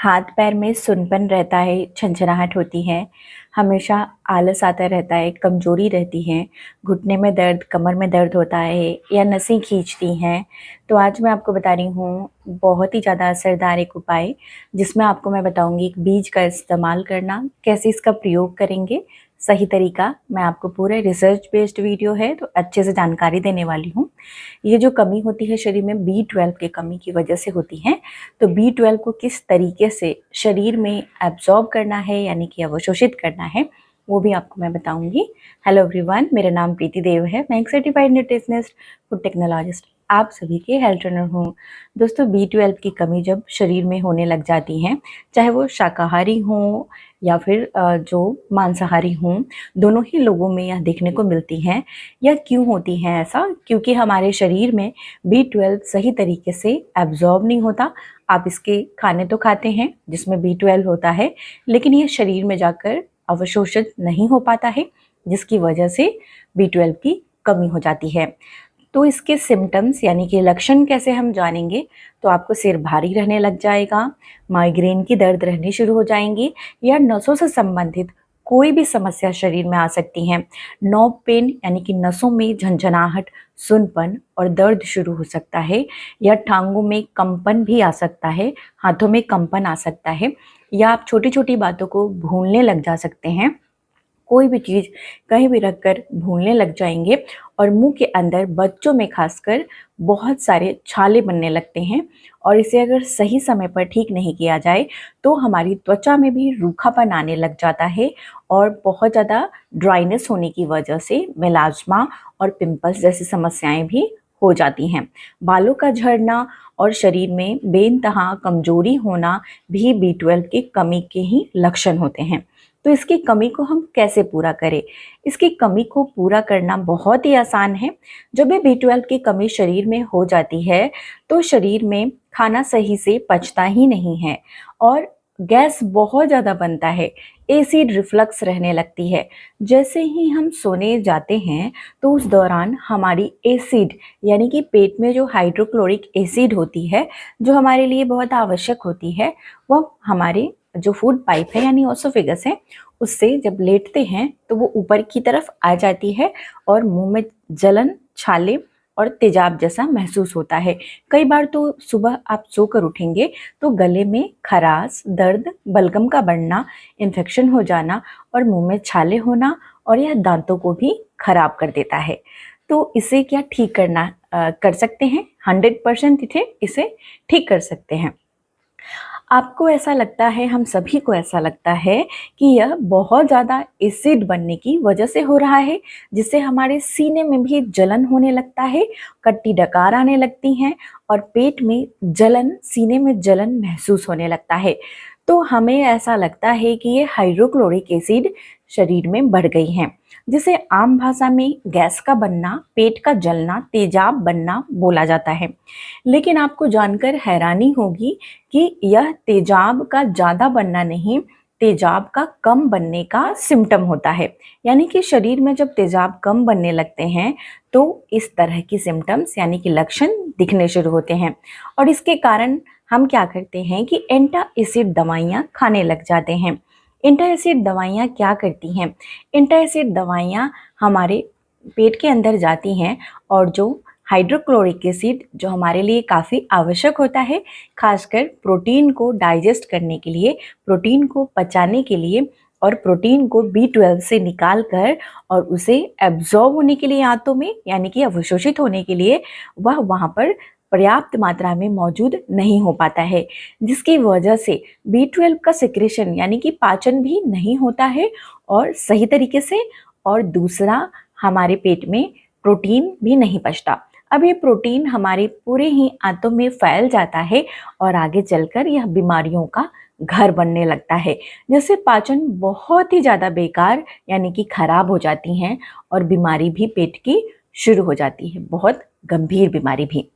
हाथ पैर में सुनपन रहता है, झंझनाहट होती है, हमेशा आलस आता रहता है, कमज़ोरी रहती है, घुटने में दर्द, कमर में दर्द होता है या नसें खींचती हैं। तो आज मैं आपको बता रही हूँ बहुत ही ज़्यादा असरदार एक उपाय, जिसमें आपको मैं बताऊँगी एक बीज का इस्तेमाल करना, कैसे इसका प्रयोग करेंगे, सही तरीका। मैं आपको पूरे रिसर्च बेस्ड वीडियो है तो अच्छे से जानकारी देने वाली हूँ। ये जो कमी होती है शरीर में B12 की कमी की वजह से होती है, तो B12 को किस तरीके से शरीर में एब्जॉर्ब करना है यानी कि अवशोषित करना है, वो भी आपको मैं बताऊंगी। हेलो एवरीवन, मेरा नाम प्रीति देव है। मैं एक सर्टिफाइड न्यूट्रिशनिस्ट, फूड टेक्नोलॉजिस्ट, आप सभी के हेल्थ ट्रेनर हूँ। दोस्तों, B12 की कमी जब शरीर में होने लग जाती है, चाहे वो शाकाहारी हो या फिर जो मांसाहारी हों, दोनों ही लोगों में यह देखने को मिलती हैं। यह क्यों होती है ऐसा? क्योंकि हमारे शरीर में B12 सही तरीके से एब्जॉर्ब नहीं होता। आप इसके खाने तो खाते हैं जिसमें B12 होता है, लेकिन ये शरीर में जाकर अवशोषित नहीं हो पाता है, जिसकी वजह से B12 की कमी हो जाती है। तो इसके सिम्टम्स यानी कि लक्षण कैसे हम जानेंगे? तो आपको सिर भारी रहने लग जाएगा, माइग्रेन की दर्द रहनी शुरू हो जाएंगी या नसों से संबंधित कोई भी समस्या शरीर में आ सकती है। नर्व पेन यानी कि नसों में झंझनाहट, सुनपन और दर्द शुरू हो सकता है, या टांगों में कंपन भी आ सकता है, हाथों में कंपन आ सकता है, या आप छोटी छोटी बातों को भूलने लग जा सकते हैं। कोई भी चीज़ कहीं भी रखकर भूलने लग जाएंगे और मुंह के अंदर बच्चों में खासकर बहुत सारे छाले बनने लगते हैं। और इसे अगर सही समय पर ठीक नहीं किया जाए तो हमारी त्वचा में भी रूखापन आने लग जाता है और बहुत ज़्यादा ड्राइनेस होने की वजह से मेलाज्मा और पिंपल्स जैसी समस्याएं भी हो जाती हैं। बालों का झड़ना और शरीर में बेइंतहा कमजोरी होना भी B12 की कमी के ही लक्षण होते हैं। तो इसकी कमी को हम कैसे पूरा करें? इसकी कमी को पूरा करना बहुत ही आसान है। जब भी B12 की कमी शरीर में हो जाती है तो शरीर में खाना सही से पचता ही नहीं है और गैस बहुत ज़्यादा बनता है, एसिड रिफ्लक्स रहने लगती है। जैसे ही हम सोने जाते हैं तो उस दौरान हमारी एसिड यानी कि पेट में जो हाइड्रोक्लोरिक एसिड होती है, जो हमारे लिए बहुत आवश्यक होती है, वह हमारे जो फूड पाइप है यानी ओसोफेगस है, उससे जब लेटते हैं तो वो ऊपर की तरफ आ जाती है और मुंह में जलन, छाले और तेजाब जैसा महसूस होता है। कई बार तो सुबह आप सोकर उठेंगे तो गले में खराश, दर्द, बलगम का बढ़ना, इन्फेक्शन हो जाना और मुंह में छाले होना, और यह दांतों को भी खराब कर देता है। तो इसे क्या ठीक करना कर सकते हैं? 100% इसे ठीक कर सकते हैं। आपको ऐसा लगता है, हम सभी को ऐसा लगता है कि यह बहुत ज़्यादा एसिड बनने की वजह से हो रहा है, जिससे हमारे सीने में भी जलन होने लगता है, कट्टी डकार आने लगती हैं और पेट में जलन, सीने में जलन महसूस होने लगता है। तो हमें ऐसा लगता है कि ये हाइड्रोक्लोरिक एसिड शरीर में बढ़ गई हैं, जिसे आम भाषा में गैस का बनना, पेट का जलना, तेजाब बनना बोला जाता है। लेकिन आपको जानकर हैरानी होगी कि यह तेजाब का ज़्यादा बनना नहीं, तेजाब का कम बनने का सिम्टम होता है। यानी कि शरीर में जब तेजाब कम बनने लगते हैं तो इस तरह की सिम्टम्स यानी कि लक्षण दिखने शुरू होते हैं। और इसके कारण हम क्या करते हैं कि एंटा एसिड दवाइयाँ खाने लग जाते हैं। एंटा एसिड दवाइयाँ क्या करती हैं? एंटा एसिड दवाइयाँ हमारे पेट के अंदर जाती हैं और जो हाइड्रोक्लोरिक एसिड, जो हमारे लिए काफ़ी आवश्यक होता है, खासकर प्रोटीन को डाइजेस्ट करने के लिए, प्रोटीन को पचाने के लिए और प्रोटीन को B12 से निकाल कर और उसे एब्जॉर्ब होने के लिए आंतों में यानी कि अवशोषित होने के लिए वह वहाँ पर पर्याप्त मात्रा में मौजूद नहीं हो पाता है, जिसकी वजह से B12 का सिक्रेशन यानी कि पाचन भी नहीं होता है और सही तरीके से, और दूसरा हमारे पेट में प्रोटीन भी नहीं पचता। अब ये प्रोटीन हमारे पूरे ही आंतों में फैल जाता है और आगे चलकर यह बीमारियों का घर बनने लगता है, जिससे पाचन बहुत ही ज़्यादा बेकार यानी कि खराब हो जाती हैं और बीमारी भी पेट की शुरू हो जाती है, बहुत गंभीर बीमारी भी।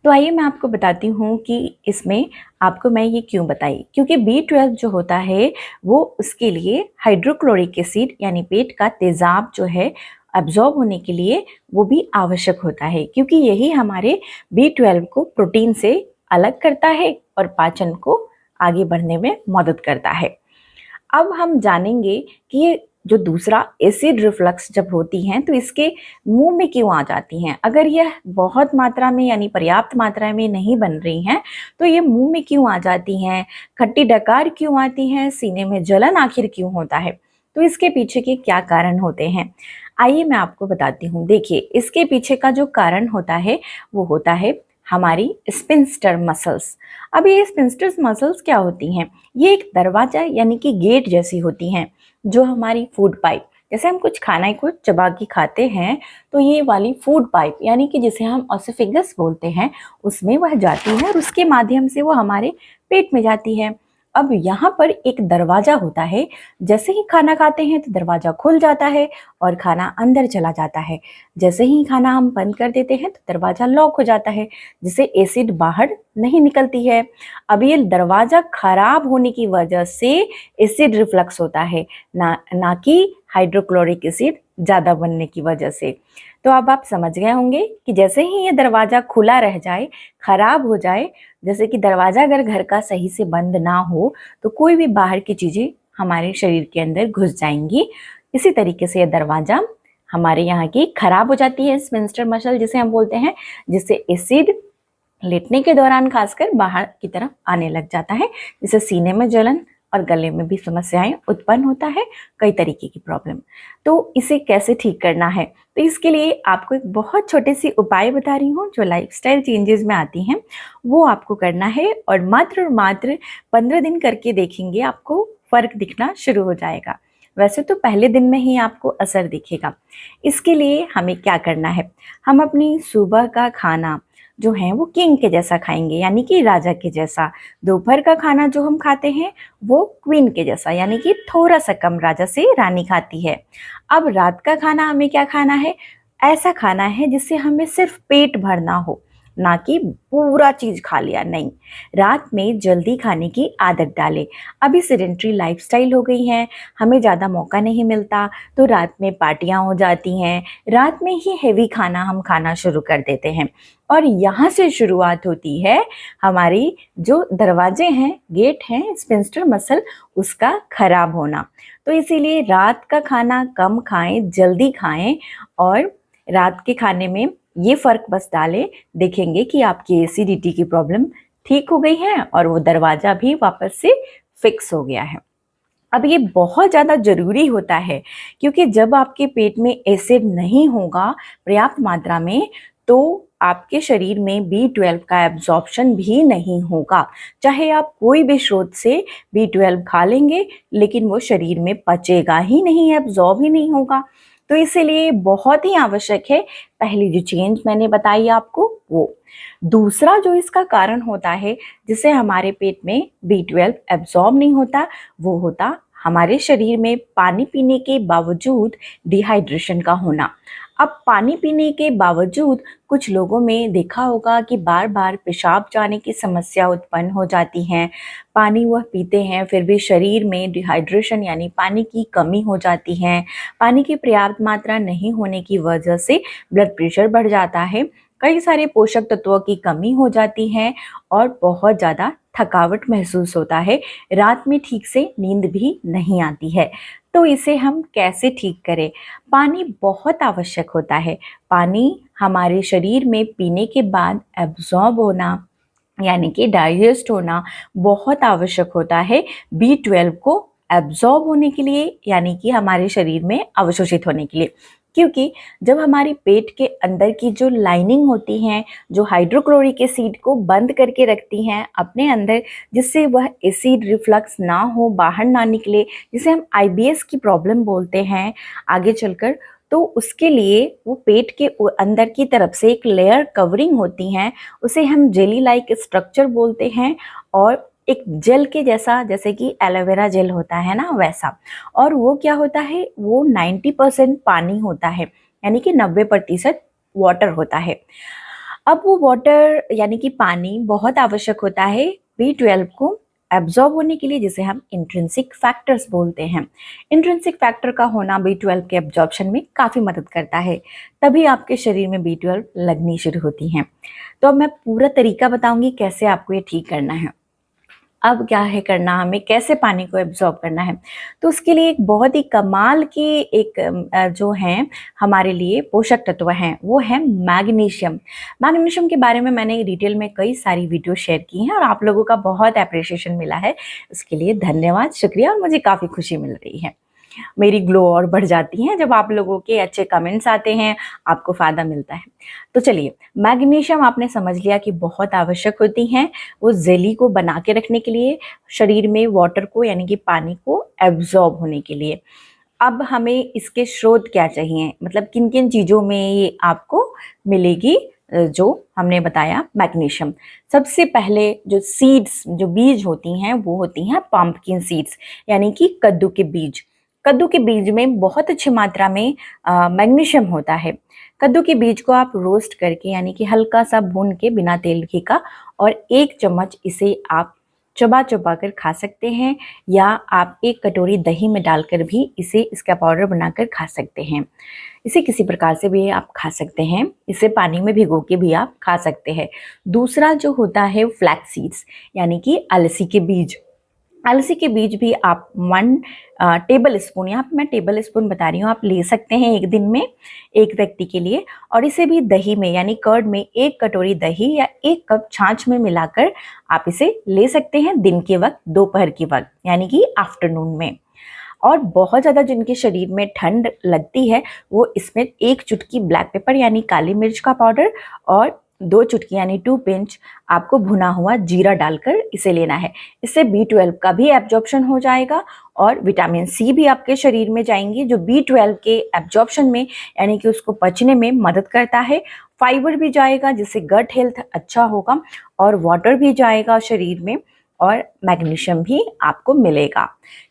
तो आइए मैं आपको बताती हूँ कि इसमें आपको मैं ये क्यों बताई, क्योंकि B12 जो होता है वो उसके लिए हाइड्रोक्लोरिक एसिड यानी पेट का तेजाब जो है एब्जॉर्ब होने के लिए वो भी आवश्यक होता है, क्योंकि यही हमारे B12 को प्रोटीन से अलग करता है और पाचन को आगे बढ़ने में मदद करता है। अब हम जानेंगे कि ये जो दूसरा एसिड रिफ्लक्स जब होती हैं तो इसके मुंह में क्यों आ जाती हैं। अगर यह बहुत मात्रा में यानी पर्याप्त मात्रा में नहीं बन रही हैं तो ये मुंह में क्यों आ जाती हैं, खट्टी डकार क्यों आती हैं, सीने में जलन आखिर क्यों होता है, तो इसके पीछे के क्या कारण होते हैं आइए मैं आपको बताती हूँ। देखिए, इसके पीछे का जो कारण होता है वो होता है हमारी स्पिंस्टर मसल्स। अब ये स्पिंस्टर मसल्स क्या होती हैं? ये एक दरवाजा यानी कि गेट जैसी होती हैं जो हमारी फूड पाइप, जैसे हम कुछ खाना को चबा के खाते हैं तो ये वाली फूड पाइप यानी कि जिसे हम ऑसिफिगस बोलते हैं उसमें वह जाती है और उसके माध्यम से वो हमारे पेट में जाती है। अब यहाँ पर एक दरवाजा होता है, जैसे ही खाना खाते हैं तो दरवाजा खुल जाता है और खाना अंदर चला जाता है। जैसे ही खाना हम बंद कर देते हैं तो दरवाजा लॉक हो जाता है, जिससे एसिड बाहर नहीं निकलती है। अब ये दरवाजा खराब होने की वजह से एसिड रिफ्लक्स होता है, ना कि हाइड्रोक्लोरिक एसिड ज़्यादा बनने की वजह से। तो अब आप समझ गए होंगे कि जैसे ही ये दरवाज़ा खुला रह जाए, खराब हो जाए, जैसे कि दरवाज़ा अगर घर का सही से बंद ना हो तो कोई भी बाहर की चीज़ें हमारे शरीर के अंदर घुस जाएंगी। इसी तरीके से ये दरवाज़ा हमारे यहाँ की खराब हो जाती है, स्पिंस्टर मसल जिसे हम बोलते हैं, जिससे एसिड लेटने के दौरान खासकर बाहर की तरफ आने लग जाता है, जिससे सीने में जलन और गले में भी समस्याएं उत्पन्न होता है, कई तरीके की प्रॉब्लम। तो इसे कैसे ठीक करना है, तो इसके लिए आपको एक बहुत छोटे सी उपाय बता रही हूँ जो लाइफस्टाइल चेंजेस में आती हैं, वो आपको करना है और मात्र 15 दिन करके देखेंगे आपको फर्क दिखना शुरू हो जाएगा। वैसे तो पहले दिन में ही आपको असर दिखेगा। इसके लिए हमें क्या करना है, हम अपनी सुबह का खाना जो है वो किंग के जैसा खाएंगे, यानी कि राजा के जैसा। दोपहर का खाना जो हम खाते हैं वो क्वीन के जैसा, यानी कि थोड़ा सा कम राजा से रानी खाती है। अब रात का खाना हमें क्या खाना है, ऐसा खाना है जिससे हमें सिर्फ पेट भरना हो, ना कि पूरा चीज खा लिया, नहीं। रात में जल्दी खाने की आदत डालें। अभी सेडेंट्री लाइफस्टाइल हो गई है, हमें ज़्यादा मौका नहीं मिलता, तो रात में पार्टियां हो जाती हैं, रात में ही हेवी खाना हम खाना शुरू कर देते हैं और यहाँ से शुरुआत होती है हमारी जो दरवाजे हैं, गेट हैं, स्पिंस्टर मसल, उसका खराब होना। तो इसीलिए रात का खाना कम खाएं, जल्दी खाएं और रात के खाने में ये फर्क बस डालें, देखेंगे कि आपकी एसिडिटी की प्रॉब्लम ठीक हो गई है और वो दरवाजा भी वापस से फिक्स हो गया है। अब ये बहुत ज़्यादा ज़रूरी होता है क्योंकि जब आपके पेट में एसिड नहीं होगा पर्याप्त मात्रा में तो आपके शरीर में B12 का एब्जॉर्प्शन भी नहीं होगा। चाहे आप कोई भी स्रोत से B12 खा लेंगे लेकिन वो शरीर में पचेगा ही नहीं, एब्जॉर्ब ही नहीं होगा। तो इसीलिए बहुत ही आवश्यक है पहली जो चेंज मैंने बताई आपको वो। दूसरा जो इसका कारण होता है जिससे हमारे पेट में B12 एब्जॉर्ब नहीं होता, वो होता हमारे शरीर में पानी पीने के बावजूद डिहाइड्रेशन का होना। अब पानी पीने के बावजूद कुछ लोगों में देखा होगा कि बार बार पेशाब जाने की समस्या उत्पन्न हो जाती हैं। पानी वह पीते हैं फिर भी शरीर में डिहाइड्रेशन यानी पानी की कमी हो जाती है। पानी की पर्याप्त मात्रा नहीं होने की वजह से ब्लड प्रेशर बढ़ जाता है, कई सारे पोषक तत्वों की कमी हो जाती है और बहुत ज़्यादा थकावट महसूस होता है, रात में ठीक से नींद भी नहीं आती है। तो इसे हम कैसे ठीक करें? पानी बहुत आवश्यक होता है। पानी हमारे शरीर में पीने के बाद एब्जॉर्ब होना यानी कि डाइजेस्ट होना बहुत आवश्यक होता है B12 को एब्जॉर्ब होने के लिए, यानी कि हमारे शरीर में अवशोषित होने के लिए। क्योंकि जब हमारी पेट के अंदर की जो लाइनिंग होती हैं जो हाइड्रोक्लोरिक एसिड को बंद करके रखती हैं अपने अंदर, जिससे वह एसिड रिफ्लक्स ना हो, बाहर ना निकले, जिसे हम IBS की प्रॉब्लम बोलते हैं आगे चलकर, तो उसके लिए वो पेट के अंदर की तरफ से एक लेयर कवरिंग होती हैं, उसे हम जेली लाइक स्ट्रक्चर बोलते हैं और एक जेल के जैसा, जैसे कि एलोवेरा जेल होता है ना वैसा। और वो क्या होता है, वो 90% पानी होता है, यानी कि 90% वाटर होता है। अब वो वाटर यानी कि पानी बहुत आवश्यक होता है B12 को एब्जॉर्ब होने के लिए, जिसे हम इंट्रिंसिक फैक्टर्स बोलते हैं। इंट्रिंसिक फैक्टर का होना B12 के एब्जॉर्प्शन में काफ़ी मदद करता है, तभी आपके शरीर में B12 लगनी शुरू होती हैं। तो अब मैं पूरा तरीका बताऊंगी कैसे आपको ये ठीक करना है। अब क्या है करना हमें, कैसे पानी को एब्जॉर्ब करना है। तो उसके लिए एक बहुत ही कमाल की एक जो है हमारे लिए पोषक तत्व हैं, वो है मैग्नीशियम। मैग्नीशियम के बारे में मैंने डिटेल में कई सारी वीडियो शेयर की हैं और आप लोगों का बहुत एप्रिसिएशन मिला है, उसके लिए धन्यवाद, शुक्रिया, और मुझे काफ़ी खुशी मिल रही है। मेरी ग्लो और बढ़ जाती है जब आप लोगों के अच्छे कमेंट्स आते हैं, आपको फ़ायदा मिलता है। तो चलिए, मैग्नीशियम आपने समझ लिया कि बहुत आवश्यक होती हैं, वो जेली को बना के रखने के लिए, शरीर में वाटर को यानी कि पानी को एब्जॉर्ब होने के लिए। अब हमें इसके स्रोत क्या चाहिए, मतलब किन किन चीज़ों में ये आपको मिलेगी, जो हमने बताया मैग्नीशियम। सबसे पहले जो सीड्स, जो बीज होती हैं, वो होती हैं पंपकिन सीड्स, यानी कि कद्दू के बीज। कद्दू के बीज में बहुत अच्छी मात्रा में मैग्नीशियम होता है। कद्दू के बीज को आप रोस्ट करके यानी कि हल्का सा भून के बिना तेल घी का, और 1 चम्मच इसे आप चबा चबा कर खा सकते हैं, या आप 1 कटोरी दही में डालकर भी इसे, इसका पाउडर बनाकर खा सकते हैं। इसे किसी प्रकार से भी आप खा सकते हैं, इसे पानी में भिगो के भी आप खा सकते हैं। दूसरा जो होता है फ्लैक्स सीड्स, यानी कि अलसी के बीज। अलसी के बीज भी आप 1 टेबल स्पून, यहाँ पे मैं टेबल स्पून बता रही हूँ, आप ले सकते हैं एक दिन में एक व्यक्ति के लिए, और इसे भी दही में यानी कर्ड में 1 कटोरी दही या 1 कप छाछ में मिलाकर आप इसे ले सकते हैं दिन के वक्त, दोपहर के वक्त यानी कि आफ्टरनून में। और बहुत ज़्यादा जिनके शरीर में ठंड लगती है, वो इसमें 1 चुटकी ब्लैक पेपर यानी काली मिर्च का पाउडर और 2 चुटकी यानी 2 पिंच आपको भुना हुआ जीरा डालकर इसे लेना है। इससे B12 का भी एब्जॉर्प्शन हो जाएगा और विटामिन सी भी आपके शरीर में जाएंगी, जो B12 के एब्जॉर्प्शन में यानी कि उसको पचने में मदद करता है। फाइबर भी जाएगा जिससे गट हेल्थ अच्छा होगा, और वाटर भी जाएगा शरीर में, और मैग्नीशियम भी आपको मिलेगा।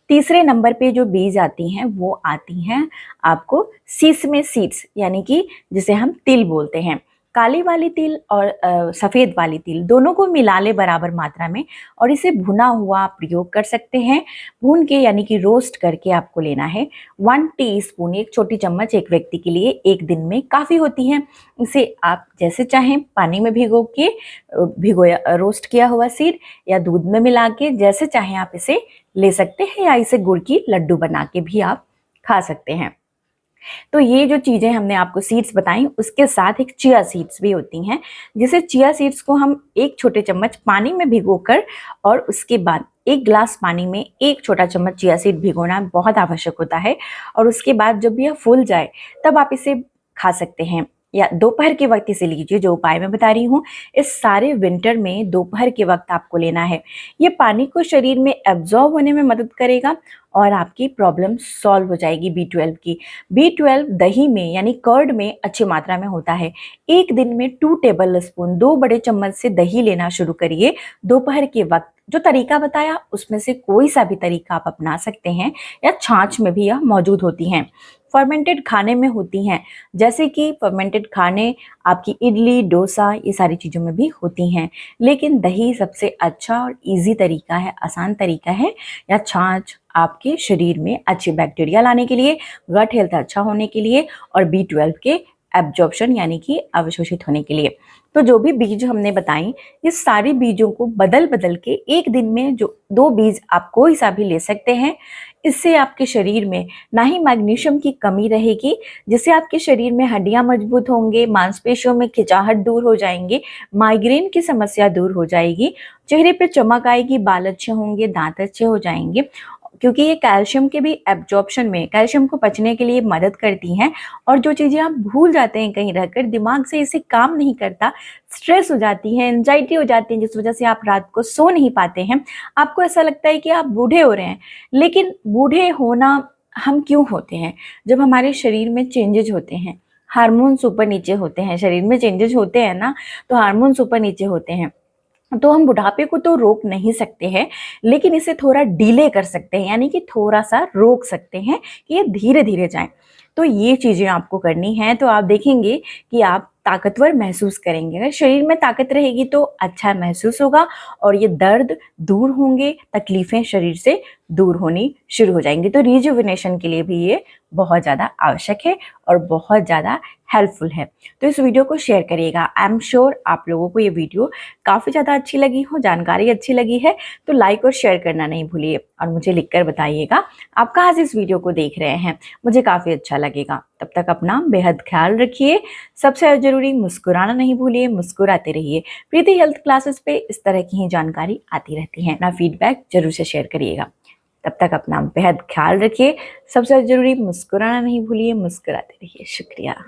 तीसरे नंबर पे जो बीज आती हैं, वो आती हैं आपको सीसमे सीड्स, यानी कि जिसे हम तिल बोलते हैं। काली वाली तिल और सफ़ेद वाली तिल दोनों को मिला ले बराबर मात्रा में, और इसे भुना हुआ आप प्रयोग कर सकते हैं। भून के यानी कि रोस्ट करके आपको लेना है। 1 टीस्पून, 1 छोटी चम्मच एक व्यक्ति के लिए एक दिन में काफ़ी होती है। इसे आप जैसे चाहें पानी में भिगो के, भिगोया रोस्ट किया हुआ सीड, या दूध में मिला के, जैसे चाहें आप इसे ले सकते हैं, या इसे गुड़ की लड्डू बना के भी आप खा सकते हैं। तो ये जो चीज़ें हमने आपको सीड्स बताई, उसके साथ एक चिया सीड्स भी होती हैं, जिसे चिया सीड्स को हम 1 छोटे चम्मच पानी में भिगोकर, और उसके बाद 1 ग्लास पानी में 1 छोटा चम्मच चिया सीड भिगोना बहुत आवश्यक होता है। और उसके बाद जब यह फूल जाए, तब आप इसे खा सकते हैं, या दोपहर के वक्त इसे लीजिए, जो उपाय मैं बता रही हूँ। इस सारे विंटर में दोपहर के वक्त आपको लेना है। ये पानी को शरीर में एब्जॉर्ब होने में मदद करेगा, और आपकी प्रॉब्लम सॉल्व हो जाएगी B12 की। B12 दही में यानी कर्ड में अच्छी मात्रा में होता है। एक दिन में 2 टेबल स्पून, 2 बड़े चम्मच से दही लेना शुरू करिए दोपहर के वक्त। जो तरीका बताया उसमें से कोई सा भी तरीका आप अपना सकते हैं, या छाछ में भी यह मौजूद होती हैं। फर्मेंटेड खाने में होती हैं, जैसे कि फर्मेंटेड खाने आपकी इडली, डोसा, ये सारी चीज़ों में भी होती हैं। लेकिन दही सबसे अच्छा और इजी तरीका है, आसान तरीका है, या छाछ आपके शरीर में अच्छे बैक्टीरिया लाने के लिए, गट हेल्थ अच्छा होने के लिए, और B12 के एब्जॉर्प्शन यानी कि अवशोषित होने के लिए। तो जो भी बीज हमने बताई, ये सारे बीजों को बदल बदल के एक दिन में जो 2 बीज आप कोई सा भी ले सकते हैं। इससे आपके शरीर में ना ही मैग्नीशियम की कमी रहेगी, जिससे आपके शरीर में हड्डियां मजबूत होंगे, मांसपेशियों में खिंचाहट दूर हो जाएंगे, माइग्रेन की समस्या दूर हो जाएगी, चेहरे पे चमक आएगी, बाल अच्छे होंगे, दांत अच्छे हो जाएंगे, क्योंकि ये कैल्शियम के भी एब्जॉर्प्शन में, कैल्शियम को पचने के लिए मदद करती हैं। और जो चीज़ें आप भूल जाते हैं कहीं रहकर, दिमाग से इसे काम नहीं करता, स्ट्रेस हो जाती है, एंजाइटी हो जाती है, जिस वजह से आप रात को सो नहीं पाते हैं, आपको ऐसा लगता है कि आप बूढ़े हो रहे हैं। लेकिन बूढ़े होना हम क्यों होते हैं? जब हमारे शरीर में चेंजेज होते हैं, हार्मोन्स ऊपर नीचे होते हैं, शरीर में चेंजेज होते हैं ना, तो हार्मोन्स ऊपर नीचे होते हैं, तो हम बुढ़ापे को तो रोक नहीं सकते हैं, लेकिन इसे थोड़ा डिले कर सकते हैं, यानी कि थोड़ा सा रोक सकते हैं कि ये धीरे धीरे जाए। तो ये चीज़ें आपको करनी है, तो आप देखेंगे कि आप ताकतवर महसूस करेंगे। अगर शरीर में ताकत रहेगी तो अच्छा महसूस होगा, और ये दर्द दूर होंगे, तकलीफ़ें शरीर से दूर होनी शुरू हो जाएंगी। तो रिजुविनेशन के लिए भी ये बहुत ज़्यादा आवश्यक है और बहुत ज़्यादा हेल्पफुल है। तो इस वीडियो को शेयर करिएगा। आई एम श्योर आप लोगों को ये वीडियो काफ़ी ज़्यादा अच्छी लगी हो, जानकारी अच्छी लगी है तो लाइक और शेयर करना नहीं भूलिए और मुझे लिखकर बताइएगा आप कहाँ से इस वीडियो को देख रहे हैं, मुझे काफ़ी अच्छा लगेगा। तब तक अपना बेहद ख्याल रखिए। सबसे जरूरी मुस्कुराना नहीं भूलिए, मुस्कुराते रहिए। प्रीति हेल्थ क्लासेस पे इस तरह की ही जानकारी आती रहती है। अपना फीडबैक जरूर से शेयर करिएगा। तब तक अपना बेहद ख्याल रखिए। सबसे जरूरी मुस्कुराना नहीं भूलिए, मुस्कुराते रहिए। शुक्रिया।